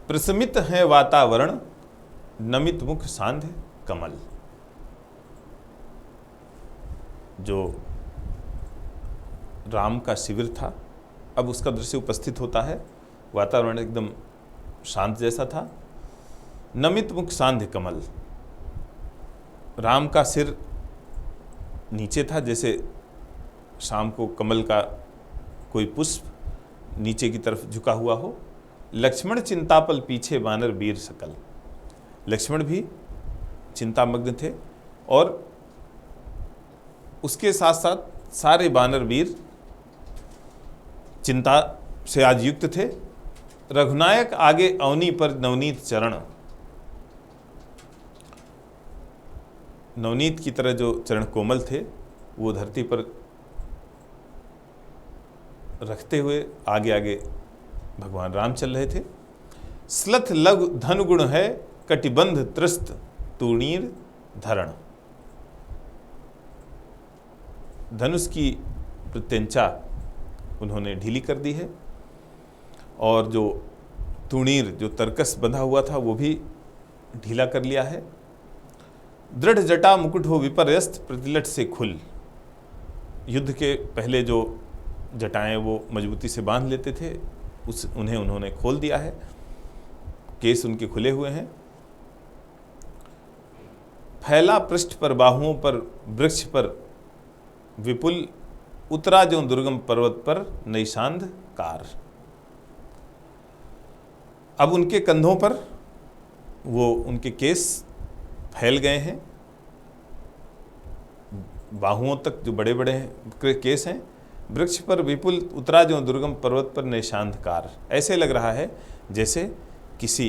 प्रशमित है वातावरण, नमित मुख सांध्य कमल। जो राम का शिविर था, अब उसका दृश्य उपस्थित होता है। वातावरण एकदम शांत जैसा था। नमित मुख सांध्य कमल, राम का सिर नीचे था, जैसे शाम को कमल का कोई पुष्प नीचे की तरफ झुका हुआ हो। लक्ष्मण चिंतापल पीछे वानर वीर सकल, लक्ष्मण भी चिंतामग्न थे और उसके साथ साथ सारे वानर वीर चिंता से आज युक्त थे। रघुनायक आगे अवनी पर नवनीत चरण, नवनीत की तरह जो चरण कोमल थे वो धरती पर रखते हुए आगे आगे भगवान राम चल रहे थे। स्लथ लघु धन गुण है, कटिबंध त्रस्त तूणीर धरण। धनुष की प्रत्यंचा उन्होंने ढीली कर दी है और जो तूणीर, जो तरकस बंधा हुआ था, वो भी ढीला कर लिया है। दृढ़ जटा मुकुट हो विपर्यस्त, प्रतिलट से खुल। युद्ध के पहले जो जटाएं वो मजबूती से बांध लेते थे, उन्हें उन्होंने खोल दिया है। केस उनके खुले हुए हैं। फैला पृष्ठ पर बाहुओं पर, वृक्ष पर विपुल, उतरा जो दुर्गम पर्वत पर नैशांध कार। अब उनके कंधों पर वो उनके केस फैल गए हैं, बाहुओं तक जो बड़े बड़े केस हैं। वृक्ष पर विपुल, उतरा जो दुर्गम पर्वत पर नैशांधकार। ऐसे लग रहा है जैसे किसी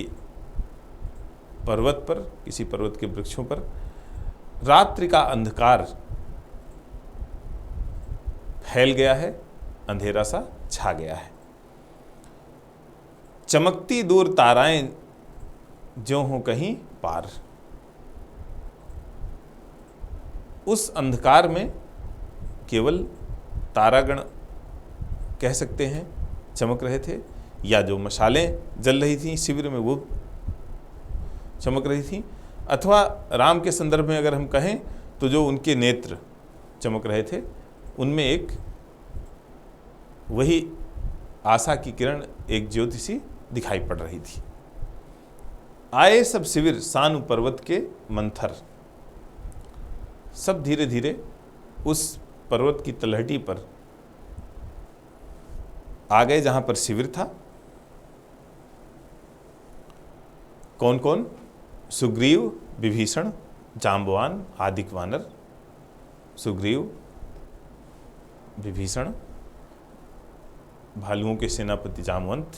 पर्वत पर, किसी पर्वत के वृक्षों पर रात्रि का अंधकार फैल गया है, अंधेरा सा छा गया है। चमकती दूर ताराएं ज्यों हो कहीं पार। उस अंधकार में केवल तारागण कह सकते हैं चमक रहे थे, या जो मशालें जल रही थीं शिविर में वो चमक रही थीं, अथवा राम के संदर्भ में अगर हम कहें तो जो उनके नेत्र चमक रहे थे, उनमें एक वही आशा की किरण, एक ज्योति सी दिखाई पड़ रही थी। आए सब शिविर सानु पर्वत के मंथर। सब धीरे धीरे उस पर्वत की तलहटी पर आ गए जहां पर शिविर था। कौन कौन? सुग्रीव, विभीषण, जाम्बवान, आदिक वानर। सुग्रीव, विभीषण, भालुओं के सेनापति जामवंत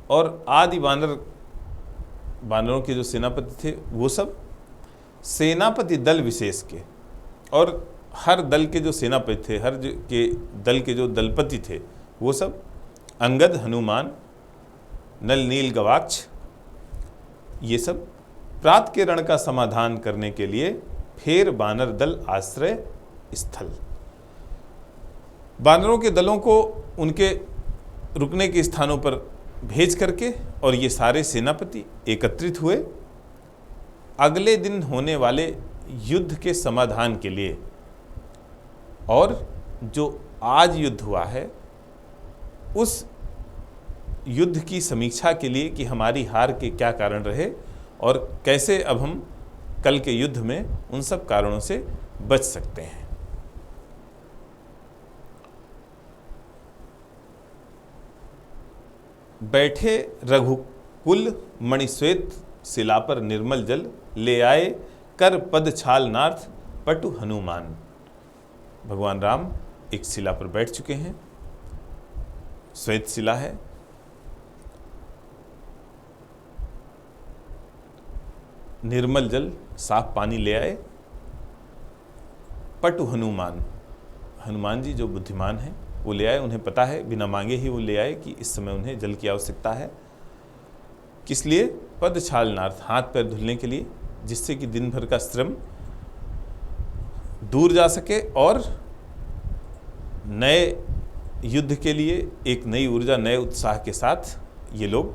और आदि वानर, वानरों के जो सेनापति थे वो सब सेनापति दल विशेष के। और हर दल के जो सेनापति थे, हर के दल के जो दलपति थे, वो सब अंगद, हनुमान, नल नील गवाक्ष, ये सब प्रात के रण का समाधान करने के लिए फेर बानर दल आश्रय स्थल। बानरों के दलों को उनके रुकने के स्थानों पर भेज करके और ये सारे सेनापति एकत्रित हुए अगले दिन होने वाले युद्ध के समाधान के लिए। और जो आज युद्ध हुआ है उस युद्ध की समीक्षा के लिए कि हमारी हार के क्या कारण रहे और कैसे अब हम कल के युद्ध में उन सब कारणों से बच सकते हैं। बैठे रघुकुल मणिश्वेत शिला पर निर्मल जल, ले आए कर पद छाल नार्थ पटु हनुमान। भगवान राम एक शिला पर बैठ चुके हैं, श्वेत शिला है। निर्मल जल, साफ पानी ले आए। पटु हनुमान, हनुमान जी जो बुद्धिमान हैं वो ले आए। उन्हें पता है, बिना मांगे ही वो ले आए कि इस समय उन्हें जल की आवश्यकता है। किस लिए? पद छालनार्थ, हाथ पैर धुलने के लिए, जिससे कि दिन भर का श्रम दूर जा सके और नए युद्ध के लिए एक नई ऊर्जा, नए उत्साह के साथ ये लोग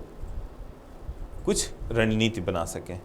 कुछ रणनीति बना सकें।